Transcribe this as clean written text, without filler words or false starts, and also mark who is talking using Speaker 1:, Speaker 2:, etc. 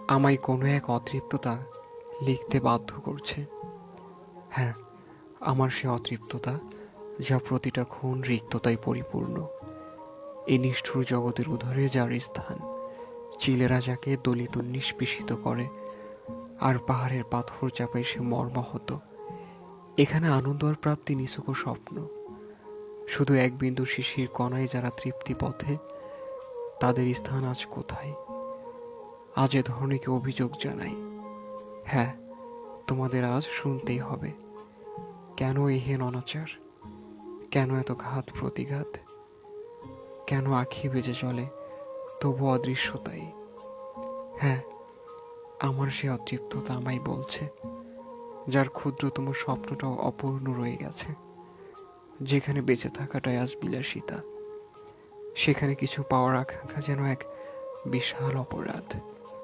Speaker 1: আমায় কোনো এক অতৃপ্ততা লিখতে বাধ্য করছে। হ্যাঁ, আমার সে অতৃপ্ততা, যা প্রতিটা ক্ষণ রিক্ততায় পরিপূর্ণ। এই নিষ্ঠুর জগতের উদরে যার স্থান, চিলেরা যাকে দলিত নিষ্পেষিত করে, আর পাহাড়ের পাথর চাপায় সে মর্মাহত। এখানে আনন্দ আর প্রাপ্তি নিছক স্বপ্ন। শুধু এক বিন্দু শিশির কণায় যারা তৃপ্তি পথে, তাদের স্থান আজ কোথায়? আজ এ ধরনীকে অভিযোগ জানাই। হ্যাঁ, তোমাদের আজ শুনতেই হবে। কেন এই হেন অনাচার? কেন এত ঘাত প্রতিঘাত? কেন আঁখি বেজে চলে তবু অদৃশ্যতাই? হ্যাঁ, আমার সে অতৃপ্ততা আমায় বলছে, যার ক্ষুদ্রতম স্বপ্নটাও অপূর্ণ রয়ে গেছে। যেখানে বেঁচে থাকাটাই আজ বিলাসিতা, সেখানে কিছু পাওয়ার আকাঙ্ক্ষা যেন এক বিশাল অপরাধ।